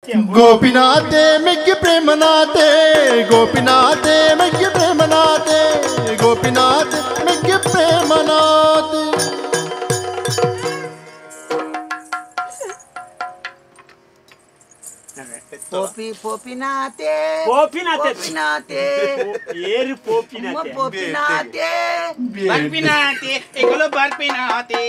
ಗೋಪಿನಾಥೆ ಮೆಗ್ಗೆ ಪ್ರೇಮನಾಥೆ ಗೋಪಿನಾಥೆ ಮೆಗ್ಗೆ ಪ್ರೇಮನಾಥೆ ಗೋಪಿನಾಥೆ ಮೆಗ್ಗೆ ಪ್ರೇಮನಾಥೆ Popinate Eri popinate Barpinate Ekolo barpinate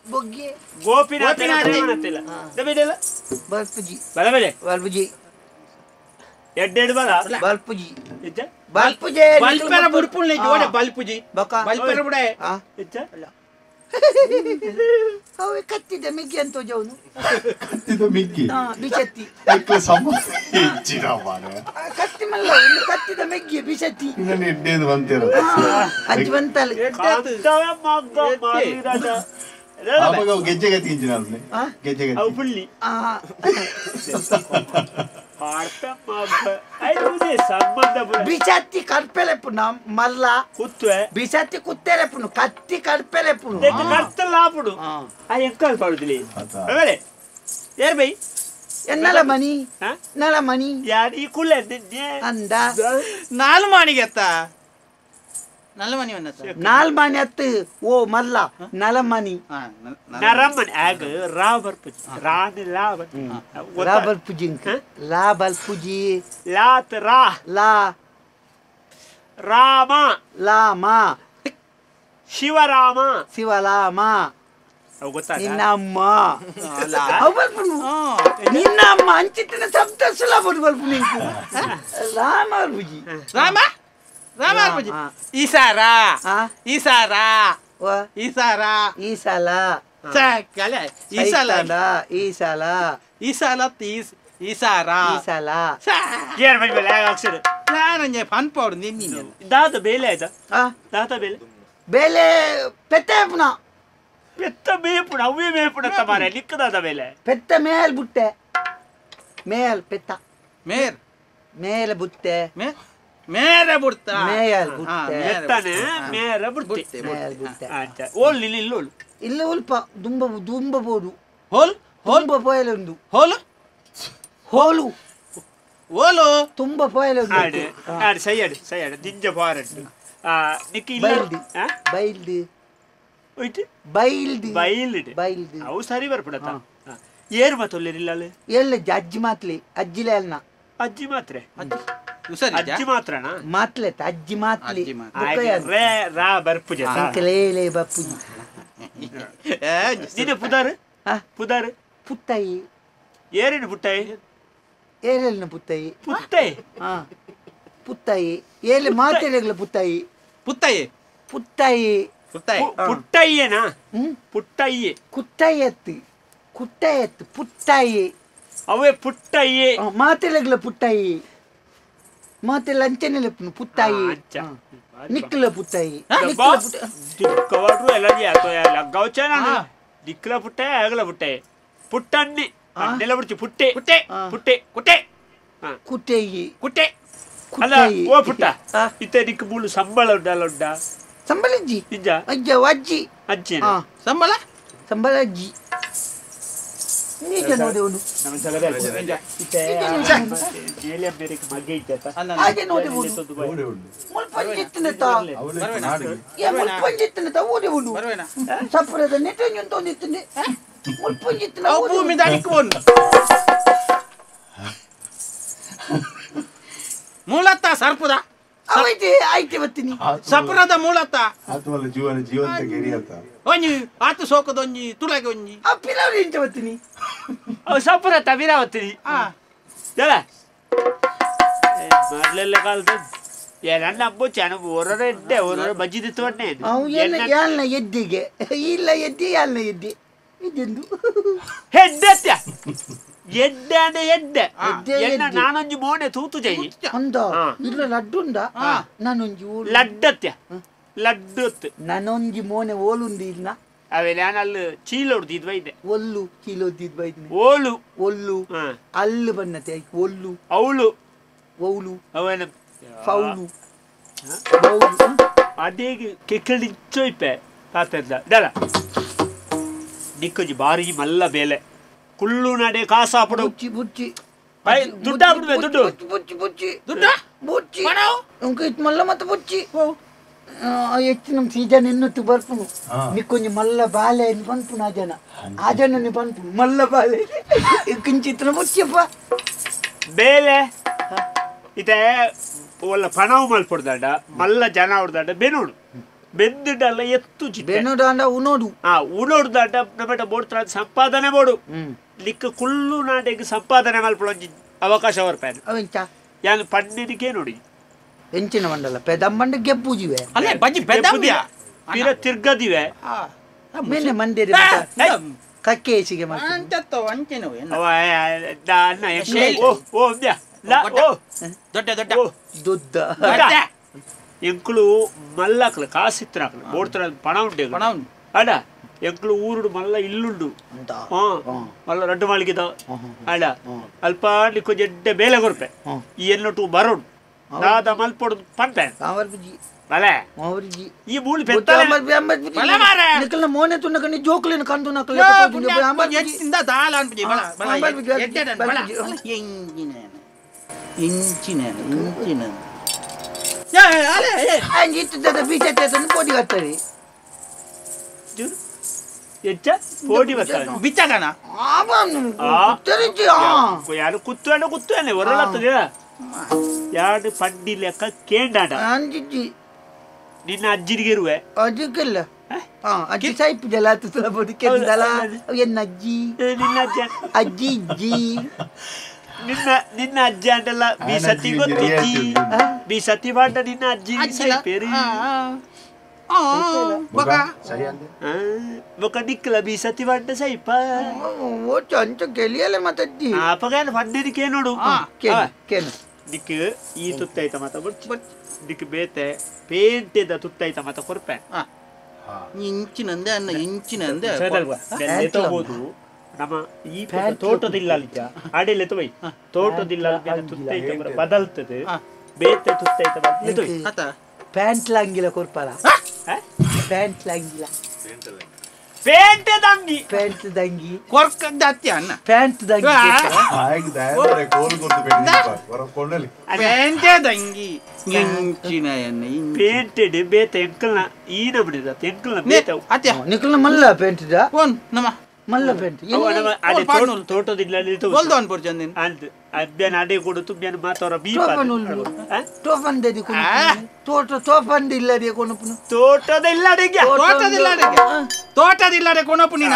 Boggi Gopinate Manatella Dabedella Balpuji Edded Bala Balpuji Balpera Burpul Balpuji Balpera Bude How a catty Mickey and Tojono? ಕತ್ತಿದ Mickey Bichetti. ಅದಕ್ಕೆ ಸಂಬಂಧ ಹೆಚ್ಚಿನ ಮಾರ್ರೆ Cattimalla, catty the Mickey, Bichetti. ಇದನ್ನ ಎಡ್ಡೇದು ಬಂತಿರೋದು Advental. ಆವಾಗ ಅವು ಗೆಜ್ಜೆಗೆ ತಿಂಚಿನ ಅಲ್ಲಿ ಗೆಜ್ಜೆಗೆ ಅವು ಪುಳ್ಳಿ Bichetti carpele puna, Malla. Kutte Bichetti kutere punu, Katti carpele punu. ಕತ್ತಲಾಪುಡು ಆ ಎಂಕಲ್ ಪಡುದಿಲ್ಲ ಅವರೇ ಯಾರು ಬೈ ಎನ್ನಲ ಮನಿ ನಲ ಮನಿ ಯಾರು ಈ ಕುಳ್ಳೆ ಅಂದ ನಾಲ್ ಮಾಣಿಗೆ ಅತ್ತ ನಲಮನಿ ಅನ್ನತ್ತ ನಾಲ್ ಮನಿ ಅತ್ತು ಓ ಮಲ್ಲ ನಲಮನಿ ನರಮ್ಮನಿ ಆಗ ರಾಬರ್ ಪುಜಿ ರಾನಿ ಲಾಬರ್ ರಾಬಲ್ ಪುಜಿಂಕ ಲಾಬಲ್ ಪುಜಿ ಲಾತ್ ರಾ ಲಾ ರಾಮ ಲಾಮ ಶಿವರಾಮ ಶಿವಲಾಮ ಅವು ಗೊತ್ತಾ ನಿನ್ನ ಅಮ್ಮ ಅವಲ್ಪನು ನಿನ್ನ ಅಮ್ಮ ಅಂಚಿತ್ತಿನ ಶಬ್ದ ಸುಲಭ ಬಲ್ಪು ನಿಂಕು ರಾಮ ಪುಜಿ ರಾಮ ರಾಮ ಪೂಜಿ ಈಸಾರಾ ಈಸಾರಾ ಈಸಾರಾ ಈಸಲ ಚಾಕಲ ಈಸಲ ಈಸಲ ಈಸಲ ತೀಸ್ ಈಸಾರಾ ಈಸಲ ಏರ್ ಬೈ ಬೆಲೆ ಅಕ್ಷರ ನಾರಂಜೆ ಫನ್ ಪೌಡ್ ನಿನ್ನಿ ದಾತ ಬೇಲೆ ಆಯ್ತಾ ದಾತ ಬೇಲೆ ಬೇಲೆ ಪೆತ್ತೆ ಪುನ ಪೆತ್ತ ಮೇಪುಣ ಅವೇ ಮೇಪುಣ ತಮಾರೆ ಲಿಕ್ಕದಾದ ಬೇಲೆ ಪೆತ್ತ ಮೇಲ್ ಬುಟ್ಟೆ ಮೇಲ್ ಪೆತ್ತ ಮೇರ್ ಮೇಲ್ ಬುಟ್ಟೆ ಮೇರೆ ಬುಡ್ತ ಮೇಲ್ ಬುಟ್ಟೆ ಪೆತ್ತನೆ ಮೇರೆ ಬುಡ್ತೆ ಮೇಲ್ ಬುಟ್ಟೆ ಆಯ್ತಾ ಓಲ್ ಇಲ್ಲಿ ಇಲ್ಲೋಳು ಇಲ್ಲ ಉಲ್ಪ ದುಂಬ ಬೋದು ಹೋಲ್ ಹೋಲ್ಬ ಪೋಯಲೊಂದು ಹೋಲು ಹೋಲು ಓಲು ತುಂಬ ಪೋಯಲೊಂದು ಆಡು ಆಡು ಸೈಯಡು ದಿಂಜ ಬಾರಟ್ಟು ನಿಕ್ಕಿ ಇಲ್ಲ ಬೈಲ್ದು ಹೋಯ್ತು ಬೈಲ್ದು ಬೈಲ್ಡ್ ಬೈಲ್ದು ಅವು ಸರಿ ಬರ್ಬಿಡತ್ತ ಏರು ಮಾತೊಲ್ಲೇರಿಲ್ಲ ಎಲ್ಲ ಅಜ್ಜಿ ಮಾತ್ಲಿ ಅಜ್ಜಿಲೆ ಅಲ್ನ ಅಜ್ಜಿ ಮಾತ್ರೆ ಅಜ್ಜಿ ಮಾತ್ರನಾ ಮಾತ್ಲೆತ್ತ ಅಜ್ಜಿ ಮಾತ್ಲಿ ರೇ ರಾ ಬರ್ಪುಜ ಅಂಕಲೇಲೆ ಬಪ್ಪುಜಿ ನಿನ್ನ ಪುದಾರು ಪುತ್ತಾಯಿ ಏರಿನ ಪುಟ್ಟಾಯಿ ಏರೆಲ್ನ ಪುತ್ತಾಯಿ ಪುತ್ತಾಯಿ ಪುತ್ತಾಯಿ ಏಲೆ ಮಾತೆಲೆಗ್ಲ ಪುತ್ತಾಯಿ ಪುತ್ತಾಯಿ ಪುತ್ತಾಯಿ ಪುಟ್ಟಯ್ಯನಾ ಪುಟ್ಟಯ್ಯೆ ಕುಟ್ಟಯತ್ತು ಪುಟ್ಟಾಯಿ ಅವೇ ಪುಟ್ಟಯ್ಯೆ ಮಾತೆಲೆಗ್ಲ ಪುಟ್ಟಾಯಿ ಮಾತೆಲ್ಲ ಅಂಚನೆಲೆ ಪುತ್ತಾಯಿ ನಿಕ್ಕಲ ಪುಟ್ಟಾಯಿ ದಿಕ್ಕವಾಡ್ರು ಎಲ್ಲ ಲಗ್ಗವಚನ ದಿಕ್ಕಲ ಪುಟ್ಟಾಯ ಆಗಲ ಪುಟ್ಟಾಯ ಪುಟ್ಟಣ್ಣೆ ಅನ್ನೆಲ್ಲ ಬಿಡ್ತಿ ಪುಟ್ಟೆ ಪುಟ್ಟೆ ಪುಟ್ಟೆ ಕುಟ್ಟೆ ಕುಟ್ಟೆಯಿ ಕುಟ್ಟೆ ಅಲ್ಲ ಓ ಪುಟ್ಟ ಇತ್ತ ನಿಕ್ಕ ಮೂಳು ಸಂಬಳ ಉಂಡ ಸಂಬಳ ಅಜ್ಜಿ ನಿಜ ಅಜ್ಜ ಅಜ್ಜಿ ಅಜ್ಜಿ ಸಂಬಳ ಅಜ್ಜಿ ನೀಗ ನೋಡಿ ಅವನು ಹಾಗೆ ನೋಡಿ ಮುಲ್ಪಂಜಿತ್ತಿನತ ಓಡಿ ಉಂಡು ಸಪ್ರದ ನೆಟ್ಟೊಂದಿತ್ತನೆ ಮುಲ್ಪಂಜಿತ್ತಿನ ಭೂಮಿ ದಾಡಿಕೊಂಡು ಮೂಲತ್ತ ಸರ್ಪದ ಆಯ್ತು ಬರ್ತೀನಿ ಸಪುರದ ಮೂಲತ್ತ ಆತ್ಮಲ್ಲ ಜೀವಂತ ಗೆರಿಯತ್ತ ಒಂಜಿ ಆತು ಸೋಕದೊಂಜಿ ತುಳಗೆ ಒಂಜಿ ಪಿಲವರಿ ಇಂಚ ಬರ್ತೀನಿ ಸಪುರ ತವಿರ ಬರ್ತೀನಿ ಮೊದಲೆಲ್ಲ ಕಾಲದ ನನ್ನ ಹಬ್ಬ ಚೆನ್ನಾಗಿ ಓರೋರ ಎಡ್ಡೆ ಓರೋರ ಬಜ್ಜಿ ತಿತ್ತವನ್ನೇ ಯಾಲ್ನ ಎದ್ದಿಗೆ ಇಲ್ಲ ಎದ್ದಿ ಯಾಲ್ನ ಎದ್ದಿ ಇದೆಂದು ಹೆಡ್ಡೆತ್ಯ ಎಡ್ಡೆ ಅಂದ್ರೆ ಎಡ್ಡೆ ನಾನೊಂಜಿ ಮೋನೆ ತೂತು ಜೈ ಅಂದ ಇಲ್ಲ ಲಡ್ಡುಂಡ ನಾನೊಂಜಿ ಲಡ್ಡತ್ಯ ಲಡ್ಡತ್ ನಾನೊಂಜಿ ಮೋನೆ ಓಲುಂದಿ ಇಲ್ಲ ಅವೆಲ್ಲ ಅಲ್ಲಿ ಚೀಲ ಹೊಡ್ದಿದ್ ಬೈದೆ ಒಲ್ಲು ಚೀಲ ಹೊಡ್ದಿದ್ ಬೈದೆ ಓಲು ಒಲ್ಲು ಅಲ್ಲು ಬನ್ನತೆ ಒಲ್ಲು ಅವಳು ಓಲು ಅವನ ಫೌಲು ಅದೇ ಕೆಕ್ಕಳಿಚ್ಚೋಯ್ಪೆ ತಾತದ ದಳ ನಿಕ್ಕಜಿ ಬಾರಿ ಮಲ್ಲ ಬೇಲೆ ಕುಳ್ಳು ನಡೆ ಕಾಸಾಪಡು ಬುಚ್ಚಿ ಬುಚ್ಚಿ ದುಡ್ಡ ಬಿಡ್ಬೇ ದುಡ್ಡು ಬುಚ್ಚಿ ಬುಚ್ಚಿ ದುಡ್ಡ ಬುಚ್ಚಿ ಪಣವು ಇಂಕ ಇತ್ತು ಮಲ್ಲ ಮತ್ತೆ ಬುಚ್ಚಿ ಹೆಚ್ಚು ನಮ್ಮ ಸೀಜನ್ ಎನ್ನುತ್ತು ಬರ್ಪುನು ನಿಕ್ಕೊಂಜಿ ಮಲ್ಲ ಬಾಲೆ ಪನ್ಪುನು ಆ ಜನ ನೀ ಪನ್ಪುನು ಮಲ್ಲ ಬಾಲೆ ಕಿಂಚಿತ್ರ ಬುಚ್ಚಿಯಪ್ಪ ಬೇಲೆ ಇದೇ ಒಲ್ಲ ಪಣವು ಮಲ್ಪಡ್ದಾಡ ಮಲ್ಲ ಜನ ಹೊಡ್ದಾಡ ಬೆನೋಡು ಬೆಂದಿಡಲ್ಲ ಎತ್ತು ಬೆನ್ನೋಡ ಉನೋಡು ಉಣೋಡ್ದಾಡ ನಮ್ಮಟ ಬೋಡ್ತಾರ ಸಂಪಾದನೆ ಬೋಡು ಲಿಕ್ಕ ಕುಳ್ಳು ನಾಡೆಗೆ ಸಂಪಾದನೆ ಮಲ್ಪಡೊಂಜಿ ಅವಕಾಶ ಹೊರಪಾಯನು ಅವೆಂಚ ಯಾನು ಪಣ್ಣಿನಿಗೆ ನೋಡಿ ಎಂಚಿನ ಮಂಡಲ ಪೆದಮ್ಮಂಡ ಗೆಪ್ಪುಜಿವೆ ಅಲ್ಲೇ ಬಜ್ಜಿ ಬೆದ್ದವ್ಯ ಪಿರ ತಿರ್ಗದಿವೆ ಮೇಲೆ ಮಂದಿರ ಕಕ್ಕೆ ಏಸಿಗೆ ಮಾಡ್ತಾರೆ ಅಂತತ್ತೋ ಅಂಚೆನೋ ಅವ ಅಣ್ಣ ಓ ಅಂದ್ಯ ದೊಡ್ಡ ದೊಡ್ಡ ದುದ್ದ ಎಂಕ್ಳು ಮಲ್ಲಕ್ಲು ಕಾಸಿತ್ರಾಕ್ಲು ಬೋಡ್ತಾರ ಪಣ ಉಂಟೆ ಅಡ ಎಂಕ್ಳು ಊರುಡು ಮಲ್ಲ ಇಲ್ಲುಂಡು ಮಲ್ಲ ರಡ್ಡು ಮಾಳಿಗೆದ ಅಡ ಅಲ್ಪ ನಿಕ್ಕು ಜಡ್ಡೆ ಬೇಲೆ ಕೊರ್ಪೆ ಈ ಎನ್ನೊಟ್ಟು ಬರೋಡು ದಾದ ಮಲ್ಪೊಡು ಪಂಪೆ ಬಲೆ ಈ ಮೂಲಿ ನಿಕಲ್ನ ಮೋನೆ ತುನ್ನಕನಿ ಜೋಕ್ಲಿನ ಕಂದು ನಕಲೆ ಎತ್ತಿಂದ ದಾಲ ಅನ್ಬಿಡಿ ಇಂಚಿನ ಇತ್ತು ಬೀಚ ಕೋಡಿ ಕಟ್ತಾರೆ ಹೆಚ್ಚ ಪೋಡಿ ಬರ್ತಾರೆ ಬಿಚ್ಚಗಣ ಯಾರು ಕುತ್ತುವನೆ ಹೊರಲತ್ತದ ಯಾರು ಪಡ್ಡಿ ಲೆಕ್ಕ ಕೇಂಡಾಟ ನಿನ್ನ ಅಜ್ಜಿನಿಗೆ ಇರುವೆ ಅಜ್ಜಿಗೆಲ್ಲ ಅಜ್ಜಿ ಸಾಯಿಪ್ ಜಲ ಕೆಂದಲ ಎನ್ನ ಅಜ್ಜಿ ನಿನ್ನ ಅಜ್ಜ ಅಜ್ಜಿ ಅಜ್ಜಿ ನಿನ್ನ ಅಜ್ಜಿ ಅಂಟಲ್ಲ ಬಿ ಸತಿ ಗೊತ್ತಜ್ಜಿ ಬಿ ಸತಿ ಬಾಂಡ ನಿನ್ನ ಅಜ್ಜಿ ಪೇರಿ ಬೊಕ ನಿಕ್ಕಲ ಬಿ ಸತಿ ಬಾಂಡ ಸೈಪ ಓಚು ಅಂಚ ಗೆಲಿಯಲ್ಲ ಮತ್ತಜ್ಜಿ ಅಪಗಾನ ಪಡ್ಡಿನಿಕೆ ನೋಡು ಕೇನು ದಿಕ್ ಈ ತುತ್ತಾಯ್ತ ಮತ ದಿಕ್ ಬೇತೆ ಪೇಂಟೆದ ತುತ್ತಾಯ್ತ ಮತ ಕೊರ್ಪೆ ಇಂಚಿನಂದೆ ಅನ್ನ ಇಂಚಿನಂದೆ ತಗೋದು ನಮ್ಮ ಈ ತೋಟದಿಲ್ಲ ಅಡೆಲ್ಲ ತೋಯ್ ತೋಟದಿಲ್ಲ ತುತ್ತೈತ ಬದಲ್ತದೆ ಬೇತೆ ತುತ್ತೈತ ಪ್ಯಾಂಟ್ ಲಾಂಗಿಲ್ಲ ಕೊರ್ಪಾಲ ಪ್ಯಾಂಟ್ ಲಾಂಗಿಲ್ಲ ಪೇಂಟೆ ದಂಗಿ ಪ್ಯಾಂಟ್ ದಂಗಿ ಕೊರ್ಕದ್ದ ಅತ್ಯ ಅನ್ನ ಪ್ಯಾಂಟ್ ದಂಗಿ ಪೇಂಟೆ ದಂಗಿ ಇಂಚಿನ ಪೇಂಟೆಡ್ ಬೇತೆ ಎಂಕಲ್ನ ಈನ ಬಿಡಿದ ಎಂಕಲ್ನ ಬೇತೆ ಅತ್ಯ ನಿಕಲ್ನ ಮಲ್ಲ ಪ್ಯಾಂಟ್ ಓನ್ ನಮ್ಮ ಮಲ್ಲ ಪ್ಯಾಂಟ್ ತೋಟದಿಲ್ಲ ಬೋಲ್ದವನ್ ಪುರ್ಚಂದಿನ್ ಅಂತ ಅಬ್ಬ್ಯಾನ ಅಡೆ ಕೊಡು ಬ್ಯಾನ ಮಾತಾರ ಟೋಫನ್ ದೇದಿ ತೋಟದಿಲ್ಲದೆ ಕೊನಪುನು ತೋಟದಿಲ್ಲ ಅಡೆಗೆ ತೋಟದಿಲ್ಲದೆ ಕೊನಪು ನೀನ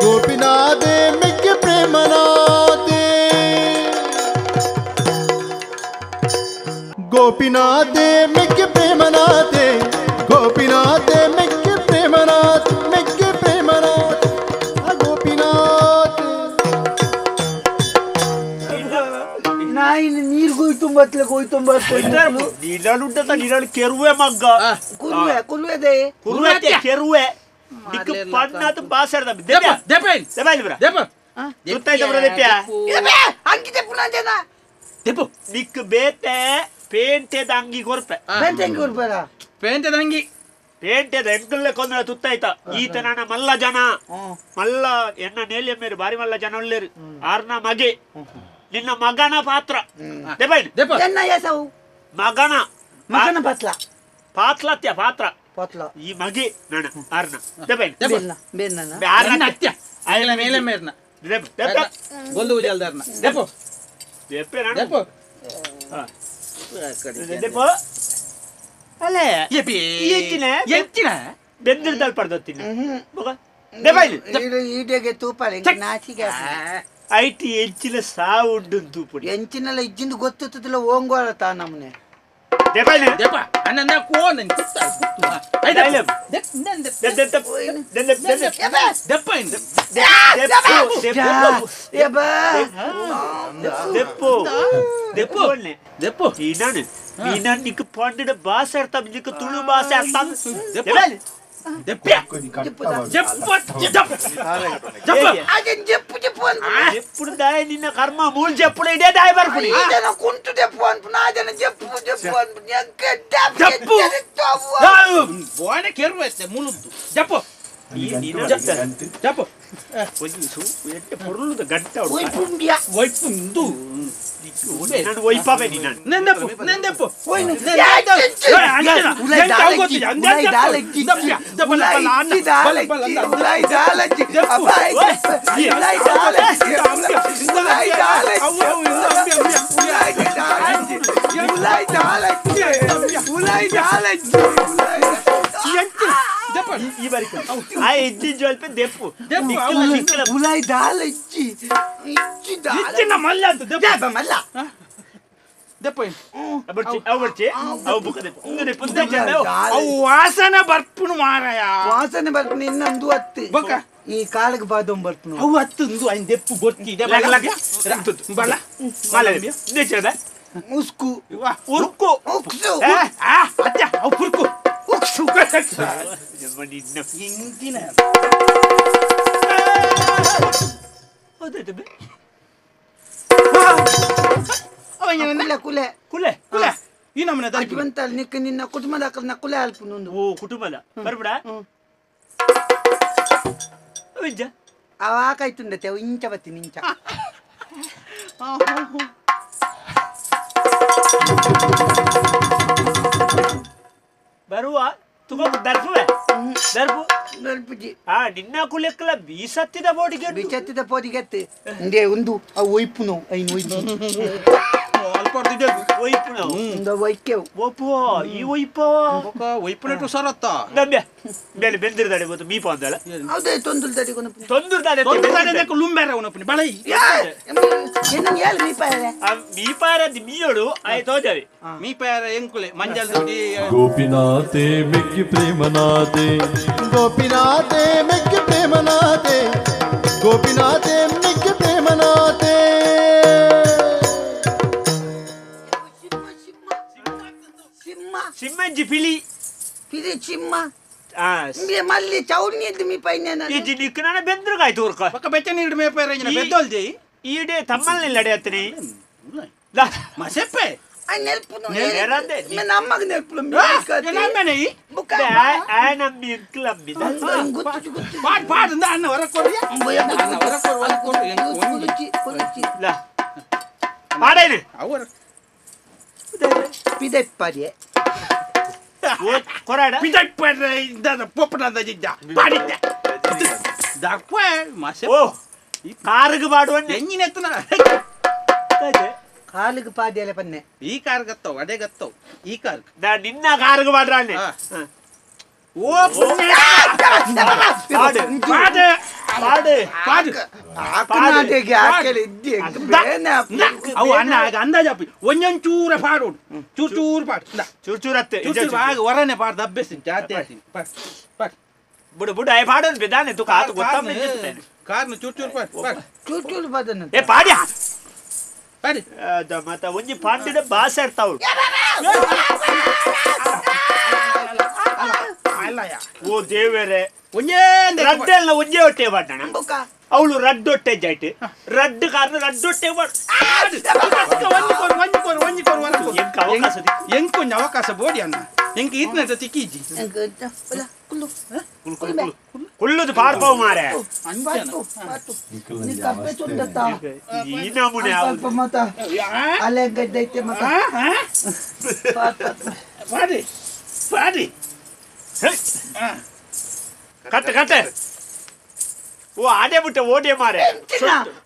ಗೋಪಿನಾಥೆ ಮೆಕ್ಕೆ ಪ್ರೇಮನಾಥೆ ಗೋಪಿನಾಥೆ ಮೆಕ್ಕೆ ಪ್ರೇಮನಾಥೆ ಗೋಪಿನಾಥೆ ಮೆಕ್ಕೆ ಪ್ರೇಮನಾಥ್ ಮೆಕ್ಕೆ ಪ್ರೇಮನಾಥ್ ಗೋಪಿನಾಥ್ ನಾಯಿನ ನೀರು ನೀರಾಳು ಕೆರುವೆ ಮಗ್ಗ ಕುಲ್ವೆದೆ ಕೆರುವೆ ದಿಕ್ಕು ಪಣ್ಣಾತ ಬಾಸರ್ದ ದಿಕ್ಕು ಬೇತೆ ಪೇಂಟೆದ ಅಂಗಿ ಕೊರ್ಪೆ ಪೇಂಟೆದ ಅಂಗಿ ಪೇಂಟೆದ ಎಂಕಲ್ಲೆ ಕೊಂದ್ರ ತುತ್ತಾಯ್ತ ಈತ ನನ್ನ ಮಲ್ಲ ಜನ ಮಲ್ಲ ಎನ್ನ ನೇಲಿಯ ಮೇರು ಬಾರಿ ಮಲ್ಲ ಜನ ಒಳ್ಳೆರು ಆರ್ನ ಮಗೆ ನಿನ್ನ ಮಗನ ಪಾತ್ರ ಮಗನ ಮಗನ ಪತ್ಲ ಪಾತ್ಲತ್ಯ ಪಾತ್ರ ಪತ್ಲ ಈ ಮಗೆ ನನ್ನ ಆರ್ನ ಅತ್ಯ ಆಯ್ಲ ಮೇಲೆ ಮೇರ್ನ ಗೊಲ್ದು ಜಲ್ದಾರ್ನ ದೆಪೋ ದೆಪೋ ದೆಪೋ ಅಲ್ಲೇ ಎಂಚಿನ ಬೆಂದಿರ್ದಲ್ ಪಡ್ದತ್ತಿನ ಈಟೆಗೆ ತೂಪಾಲೆ ನಾಚಿಗೆ ಐಟಿ ಎಂಚಿನ ಸಾವು ಉಂಡು ತೂಪುಡಿ ಎಂಚಿನೆಲ್ಲ ಇಜ್ಜಿಂದು ಗೊತ್ತಿಲ್ಲ ಓಂಗೋಳ ತಾ ನಮ್ನೆ ದೆಪ ಅನ್ನಂದ ಕೋನ್ ನಿಕ್ ಪಂಡಿಡ ಭಾಷೆ ಅರ್ಥ ನಿಕ್ ತುಳು ಭಾಷೆ ಅರ್ಥ దెప్పే కొద్ది కట్ట అదే చెప్పు చెప్పు అనుకున్నా ఎప్పుడు దాయ నిన్న కర్మ మూలు చెప్పుడు ఇదే దాయ పరుపుని ఏదైనా కుంటు చెప్పు అనుకున్నా అదే చెప్పు చెప్పు అనుకున్నా చెప్పు బోనే కేరు వేస్తే ములుద్దు చెప్పు చెప్పు పొరులు గంట ఓయ్ పుండియా వైపుందు వైపాపే నిన్న నేను చెప్పు ఓయ్ ఈ వరకు ఆ ఎజ్జి జోల్పే దెప్పు ఉలాయి దాల్ ఇచ్చి ఇచ్చి దాల్ ఇచ్చిన మళ్ళా దెబ్బ మళ్ళా దెప్పు అవచ్చి అవు బుక్క దెప్పు ఇంగ దెప్పు అవు వాసన బర్పును మారాయా వాసన బర్పు నిన్నందు అత్తి బొక్క ఈ కాళ్ళకి బాదం బర్పును అవు అత్తుందు ఆయన దెప్పు బొత్తి బల మళ్ళీ ముస్కు ఉరుక్కు ఉక్సు అచ్చా అవు పురుకు ఉక్సు ఇంటిన ಕುಲೆ ಕುಲೆ ಕುಲೆ ಕುಲೆ ಈ ನಮ್ಮನೆ ಅಜ್ವಂತ ನಿಕ್ಕ ನಿನ್ನ ಕುಟುಂಬದ ಅಕ್ಕನ ಕುಲೆ ಅಲ್ಪುನೊಂದು ಓ ಕುಟುಂಬದ ಬರ್ಬಿಡ ವಿಜ್ಜ ಅವ ಆಕಾಯ್ತುಂಡತೆ ಅವ ಇಂಚ ಬತ್ತಿ ನಿಂಚ ಬರುವ ತುಗ ದರ್ಪುವೆ ದರ್ಪು ನಲ್ಪುಜಿ ನಿನ್ನ ಕುಲೆಕ್ಕಲ ಬೀಸತ್ತಿದ ಬೋಡಿಗೆ ಬೀಸತ್ತಿದ ಬೋಡಿಗೆತ್ತೆ ಇಂದೆ ಒಂದು ಆ ಒಯ್ಪುನು ಐನು ಒಯ್ಪು ಒಯ್ಪುನು ಇಂದ ಒಯ್ಕೆವು ಒಪ್ಪು ಈ ಒಯ್ಪೋ ಒಯ್ಪುನಟ್ಟು ಸರತ್ತ ನಮ್ಯ ಮೇಲೆ ಬೆಂದಿರದಾಡೆ ಗೊತ್ತು ಮೀಪ ಅಂದಳ ಹೌದೇ ತೊಂದುಲ್ ತಡಿ ಕೊನಪು ತೊಂದುರ್ದಾಡೆ ಲುಂಬೆರೆ ಒನಪನಿ ಬಲೈ ಎನ್ನ ಏಲ್ ಮೀಪಾರೆ ಮೀಪಾರೆ ಮೀಯೋಡು ಆಯ್ತು ಹೋದವೆ ಮೀಪಾರೆ ಎಂಕುಲೆ ಮಂಜಲ್ ದುಡಿ ಗೋಪಿನಾಥೆ ಮೆಕ್ಕಿ ಪ್ರೇಮನಾಥೆ ಗೋಪಿನಾಥೆ ಮೆಕ್ಕಿ ಪ್ರೇಮನಾಥೆ ಗೋಪಿನಾಥೆ ಮೆಕ್ಕಿ ಪ್ರೇಮನಾಥೆ ಸಿಮ್ಮಂಜಿ ಪಿಲಿ ಪಿಲಿ ಚಿಮ್ಮ మళ్ళీ చౌడిని ఎద్దు మీ పైన ఇది నిక్కున బెందురుగాయ తూర్క ఒక బెచ్చని ఇడు మేపారు పెద్దోళ్ళు చేయి ఈడే తమ్మల్ని లడేత్తని మా చెప్పే ఆయన నెల్పును నేను అమ్మకి నెల్పులు ఆయన మిక్కులమ్మి పాడు పాడు అన్న వరకొడి పాడైన పిదెప్పడి కొరాడ పిదెప్పడి ఇంద పొప్పనంద జిజ్జ పాడిద్ద దక్వే మా చెప్పు ఈ కారుకు పాడు అంటే ఎంగినెత్తున కాలుకు పాడేలే పన్నే ఈ కారు గత్తవు అడే గత్తవు ఈ కారు నిన్న కారుకు పాడరాండి ఓ పాడు పాడు పాడు పాడు ఆకనాటేకి ఆకలి ఇద్ది అవు అన్న అందా చెప్పి ఒంజం చూర పాడు చూరు చూరు పాడు చూరత్తే బాగా వరనే పాడు దబ్బేసింది జాతేసి పాడు పాడు బుడు బుడు అయి పాడు బిదానే తు కాదు గొత్తం కార్ను చూరు చూరు పాడు పాడు చూరు చూరు పాడన ఏ పాడ్యా పాడి ಮತ್ತ ಒಂಜಿ ಪಾಂಡಿದ ಬಾಸ ಇರ್ತಾವು ಓ ದೇವರೇ ರಡ್ಡೆಲ್ಲ ಒಂಜೇ ಹೊಟ್ಟೆ ಬಾಡಣ ಅವಳು ರಡ್ಡೊಟ್ಟೆ ಜೈಟ್ ರಡ್ಡು ಕಾರಣ ರಡ್ಡೊಟ್ಟೆ ಎಂಕೊಂಜ ಅವಕಾಶ ಬೋಡಿ ಅನ್ನ ಎಂಕ ಇತ್ನಟ ತಿಕ್ಕೀಜಿ ಕುಲ್ಲುದು ಪಾರ್ಪವು ಮಾರೆ ಈ ನಮೂನೆ ಮತ ಅಲೆ ಗದ್ದೈತೆ ಮತ ಪಾಡಿ ಪಾಡಿ ಕಟ್ಟ ಕಟ್ಟ ಓ ಆಡೆ ಬಿಟ್ಟ ಓಡೆ ಮಾರೆ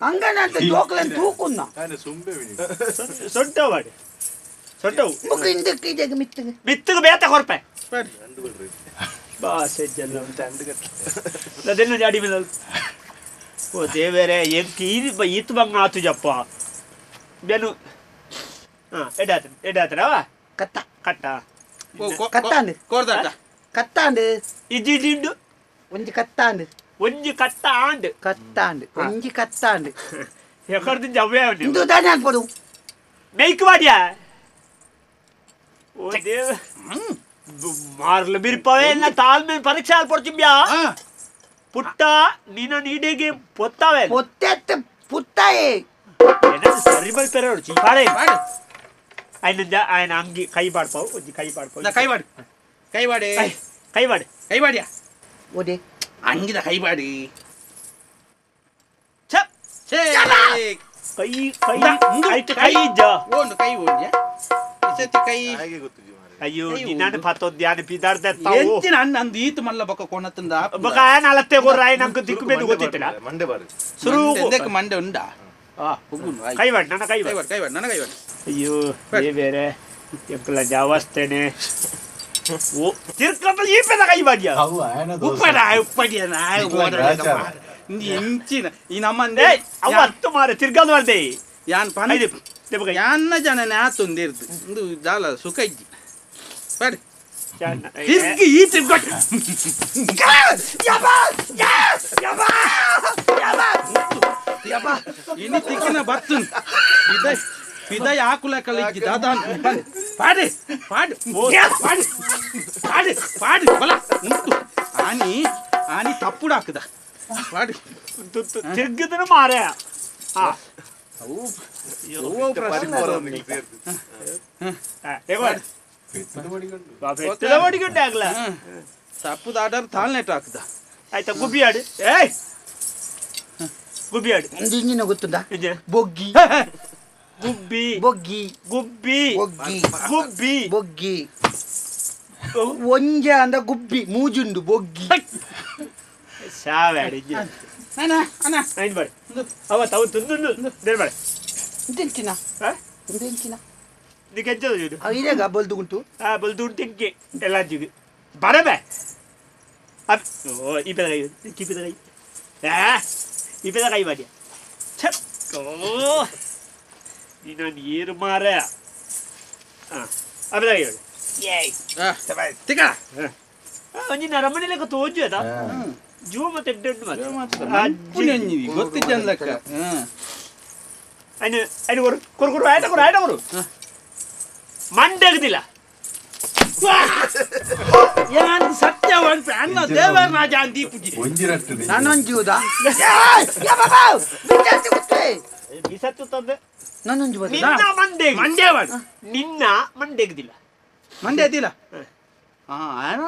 ಹಂಗನಂತ ಜೋಕ್ಲನ್ ತೂಕುನ್ನ ಸೊಂಟವು ಬಾಡಿ ಸೊಂಟವು ಹಿಂದಕ್ಕೆ ಇದೆ ಮಿತ್ತಿಗೆ ಮಿತ್ತಿಗೆ ಬೇತ ಕೊರ್ಪೆ ಬಾಸೆ ಜಲ್ಲ ಅದನ್ನು ಜಾಡಿ ಮೇಲೆ ಓ ದೇವರೇ ಎಂಕಿ ಈತ್ ಬಂಗ ಆತು ಜಪ್ಪ ಬೆನು ಎಡಾತರವ ಕತ್ತ ಕಟ್ಟ ಕತ್ತಾಂಡು ಕೋರ್ದಾಟ ಕತ್ತಾಂಡು ಇಜ್ಜಿಂಡು ಒಂಜಿ ಕತ್ತಾಂಡು ಒಂಜಿ ಕಟ್ಟ ಆಂಡ್ ಕತ್ತಾಂಡು ಒಂಜಿ ಕತ್ತಾಂಡು ಎಕರ್ದಿಂದ ಜವ್ವೇ ಇಂದು ದಾನಿ ಹಾಕ್ಬೋದು ಮೇಯ್ಕ್ ಮಾಡ್ಯಾ ಓ ದೇವ ಮಾರ್ಲ ಬಿರ್ಪವೆ ತಾಳ್ಮೆ ಪರೀಕ್ಷೆ ಪಡ್ತಿಬ್ಯಾ ಹಾ ಪುಟ್ಟ ನೀನ ನೀಡಿಗೆ ಪೊತ್ತಾವೆ పొత్తెత్త పుత్తాయి ಸರಿ ಬರ್ತಾರೆ ಪಾಡೆ ಪಾಡು ఆయన ಅಂಗಿ ಕೈ ಪಾಡ್ಪಾವು ಒಂಜಿ ಕೈ ಪಾಡ್ಪಾವು ದ ಕೈ ಬಾಡಿ ಕೈ ಬಾಡಿ ಕೈ ಮಾಡಿ ಕೈ ಬಾಡಿಯಾ ఓడే ಅಂಗಿದ ಕೈ ಬಾಡಿ ಛಪ್ ಛೇ ಕೈ ಕೈ ಮುಂದು ಆಯ್ತು ಕೈ ಇದ್ದ ಒಂದು ಕೈ ಓಡ್ಯಾ ಇಸತಿ ಕೈ ಹಾಗೆ ಗೊತ್ತಿದ್ವಿ ಮಾರ್ರೆ. ಅಯ್ಯೋ ಕೈ ನಿನ್ನ ಪತ್ತೊಂದ್ಯಾನ ಪಿದಾಡ್ದೆ ತಾವು ಎಂಚಿನ ಅಂದು ಈತ ಮಲ್ಲ ಬಕ್ಕ ಕೊಣತಂದ ಬಕ ನಲತ್ತೆ ಗೊರ್ರಾಯ ನಮ್ಗೆ ದಿಕ್ಕು ಬೇದು ಗೊತ್ತಿತ್ತಿಲ್ಲ ಮಂಡೆ ಬಾರಿ ಶುರು ಎಂದಕ್ಕೆ ಮಂಡೆ ಉಂಡಾ ಆ ಹೋಗುನು ಕೈ ಮಾಡಿ ನನ್ನ ಕೈ ಕೈ ಮಾಡಿ ಬಾಡಿ ಕೈ ಬಾಡಿ ನನ್ನ ಕೈ ಬಾಡಿ ಅಯ್ಯೋ ಏ ಬೇರೆ ಎಂಕಲ ಜಾವಸ್ತೇನೆ ಓ ತಿರ್ಕಂತ ಈ ಪೆದ ಕೈ ಬಾಡ್ಯ ಅವು ಆಯನ ದೋಸ್ತ. ಉಪ್ಪಡ ಉಪ್ಪಡಿಯ ನಾಯ ರಾಜ. ಎಂಚಿನ ಈ ನಮ್ಮಂದೆ ಅವ ಹತ್ತು ಮಾರೆ ತಿರ್ಗಾದ ಮಾಡ್ದೆ ಯಾನ್ ಪನ ಐದು ದೆಬ್ಬ ಯಾನ್ನ ಜನನೆ ಆತೊಂದಿರ್ದು ಇಂದು ಜಾಲ ಸುಖ ಇಜ್ಜಿ ಬಾಡಿ ತಿರ್ಗಿ ಈ ತಿರ್ಗೊಟ್ಟು ಇನಿ ತಿಕ್ಕಿನ ಬತ್ತು ಪಿದ ಆಕುಲ ಕಲಿಜ್ಜಿ ದಾದಾನ್ ಪಾಡಿ ಪಾಡಿ ಪಾಡಿ ಪಾಡಿ ಪಾಡಿ ಬಲ ಉಂಟು ಆನಿ ಆನಿ ತಪ್ಪುಡು ಹಾಕದ ಪಾಡಿ ತಿರ್ಗಿದನು ಮಾರೆ ಹಾ ಓ ಪ್ರಶ್ನೆ ಪೆತ್ತದ ಮಡಿಗಂಡು. ಬೆಟ್ಟದ ಹೊಡಿಗೊಂಡೆ ಆಗ್ಲ ತಪ್ಪುದ ಆರ್ಡರ್ ತಾಳ್ನೆಟ್ ಹಾಕದ ಆಯ್ತಾ ಗುಬ್ಬಿ ಆಡು ಏಯ್ ಗುಬ್ಬಿ ಆಡು ఇంజిన గుర్తుందా ಇದೆ బొగ్గి ಗುಬ್ಬಿ బొగ్గి ಗುಬ್ಬಿ బొగ్గి ಗುಬ್ಬಿ బొగ్గి ಒಂಜ ಅಂದ ಗುಬ್ಬಿ ಮೂಜುಂಡು ಬೊಗ್ಗಿ ಸಾವಾಡಿ ಅಣ್ಣ ಅಣ್ಣ ಐನ್ ಬಾಡಿ ಅವತ್ತು ಅವ ತುಂದು ಬೇರೆ ಬಾಡಿ ఇంతెంచిన ಹಾ ఇంతెంచిన నీకు ఎంచదు చూడు ఇదేగా బొల్దుకుంటూ బొల్దు తింకి ఎలా చూడు బరబే ఓ ఈ పెద్ద కై ఈ పెద్ద కై ఈ పెద్ద కై బాడి ఛప్ ఓ ನೀನು ಏರು ಮಾರ ಅಬದ ಕೈ ಬಾಡಿ ಏಯ್ ತಿಕ್ಕ ಒಂಜಿ ನರಮನೆ ಲೆಕ್ಕ ತೋಜು ಅದ ಜೂ ಮತ್ತೆ ಎಡ್ಡು ಪುಣ್ಯಂಜಿ ಗೊತ್ತಿದ್ದ ಲೆಕ್ಕ ಅಯ್ನು ಅಯ್ನು ಕೊರು ಕೊರು ಕೊರು ಆಯ್ತ ಕೊರು ಆಯ್ತ ಕೊರು ಮಂಡೆಗದಿಲ್ಲ ಯಾನ್ ಸತ್ಯವಂತ ಅಣ್ಣ ದೇವರ ರಾಜ ದೀಪುಜಿ ಒಂಜಿರಟ್ಟು ನಾನೊಂಜೂದ ಬಿಚ್ಚಿ ಕುತ್ತೆ ಬಿಸತ್ತು ತಂದೆ ನಾನೊಂಜು ಬದ ನಿನ್ನ ಮಂಡೆ ಮಂಡ್ಯವನ್ ನಿನ್ನ ಮಂಡೆಗದಿಲ್ಲ ಮಂಡ್ಯ ಅದಿಲ್ಲ ಹಾ ಆಯನ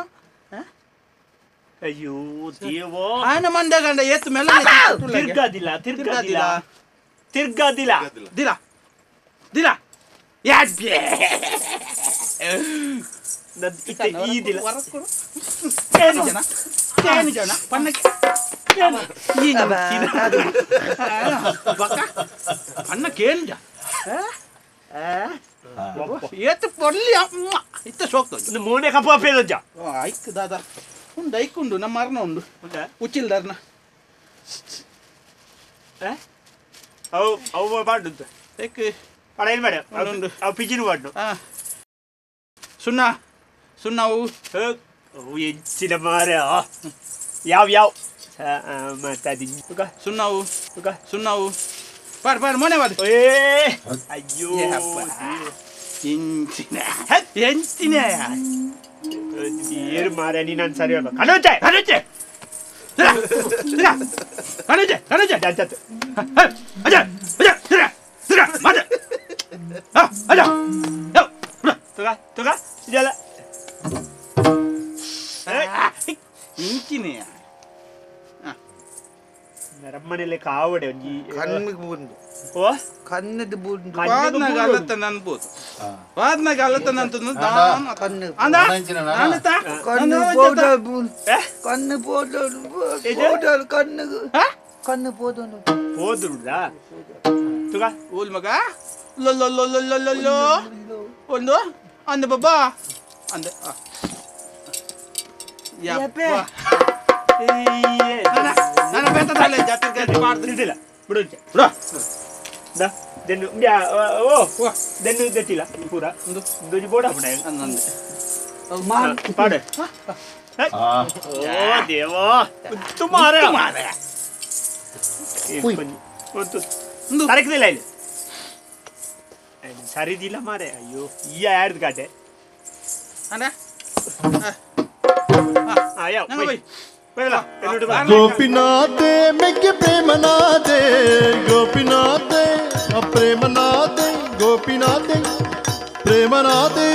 ಅಯ್ಯೋ ದೇವೋ ಆಯನ ಮಂಡ್ಯ ಗಂಡ ಎತ್ತು ಮೇಲೆ ತಿರ್ಗಾದಿಲ್ಲ ತಿರ್ಗಾದಿಲ್ಲ ತಿರ್ಗಾದಿಲ್ಲ ದಿಲ ದಿಲ ಯಾಡ್ಬೆ ಇತ್ತೆ ಈದಿಲ್ಲ ಏನು ಜನ ಏನು ಜನ ಪನ್ನಕ್ಕೆ ಪನ್ನಕ್ಕೇನು ಜನ ಏತು ಪೊರ್ಲಿ ಇತ್ತ ಸೋಕ್ತ ಮೋನೆ ಕಪ್ಪ ಪೇದಜ್ಜ ಐಕ್ ದಾದ ಉಂಡು ಐಕುಂಡು ನಮ್ಮ ಮರಣ ಉಂಡು ಉಚ್ಚಿಲ್ದಾರ್ನ ಅವು ಅವು ಪಾಡು ಐಕ್ ಪಡ ಏನು ಮಾಡ ಅವು ಪಿಜಿನ ಪಾಡು ಸುಣ್ಣ ಸುಣ್ಣ ಅವು ಅವು ಹೆಚ್ಚಿನ ಮಾರ ಯಾವ ಯಾವ ಮಾತಾಡಿ ಸುಣ್ಣ ಅವು ಸುಣ್ಣ ಅವು ಪಾಡು ಪಾಡು ಮೊನೆ ಬಾದು ಏ ಅಯ್ಯೋ ಎಂಚಿನ ಎಂಚಿನ ಏರು ಮಾರ ನೀನು ನಾನು ಸರಿ ಅಲ್ಲ ಕಣೋಚೆ ಕಣಚೆ ಕಣಚೆ ಕಣಚೆ ಜಾತತ್ ಅಜ ಅಜ ತಿರ ತಿರ ಮಾಡ ಅಜ ಯೋ ತುಗ ತುಗ ಇದೆಲ್ಲ ಇಂಚಿನ ನರಮ್ಮನೆಲೆ ಕಾವಡೆ ಒಂಜಿ ಕಣ್ಣಿಗೆ ಬೂಂದು ಓ ಕಣ್ಣದ ಬೂಂದು ವಾದ್ನಾಗ ಅಲ್ಲತ್ತನ ಅನ್ಬೋದು ವಾದ್ನಾಗ ಅಲ್ಲತ್ತನ ಅಂತಂದು ಕಣ್ಣು ಅಂದ ಅನ್ನತ ಕಣ್ಣು ಪೌಡರ್ ಬೂಂದು ಕಣ್ಣು ಪೌಡರ್ ಪೌಡರ್ ಕಣ್ಣು ಕಣ್ಣು ಪೌಡರ್ ಹೋದ್ರುಡಾ ತುಗ ಓಲ್ ಮಗ ಲೊಲ್ಲೊಲ್ಲೊಲ್ಲೊಲ್ಲೊಲ್ಲೊ ಒಂದು ಅಂದ ಬಾಬಾ ಅಂದ ಯಪ್ಪ ನನ್ನ ಬೆಂತದಲ್ಲ ಜಾತಿ ಗಟ್ಟಿ ಮಾಡ್ತೀನಿ ಇದಿಲ್ಲ ಬಿಡು ಬಿಡು ದಾ ದೆನ್ನು ಓ ದೆನ್ನು ಗಟ್ಟಿಲ್ಲ ಪೂರ ಒಂದು ದೊಜಿ ಬೋಡ ಬಿಡ ಅನ್ನೊಂದು ಪಾಡೆ ಓ ದೇವೋ ತುಮಾರ ಒಂದು ತರಕದಿಲ್ಲ ಇಲ್ಲಿ ಸರಿದಿಲ್ಲ ಮಾರೆ ಅಯ್ಯೋ ಈ ಯಾರ್ದು ಗಾಟೆ ಅಂದ ಆಯಾ ಪೈಲ ಗೋಪಿನಾಥೆ ಮೆಕ್ಕೆ ಪ್ರೇಮನಾಥೆ ಗೋಪಿನಾಥೆ ಪ್ರೇಮನಾಥೆ ಗೋಪಿನಾಥೆ ಪ್ರೇಮನಾಥೆ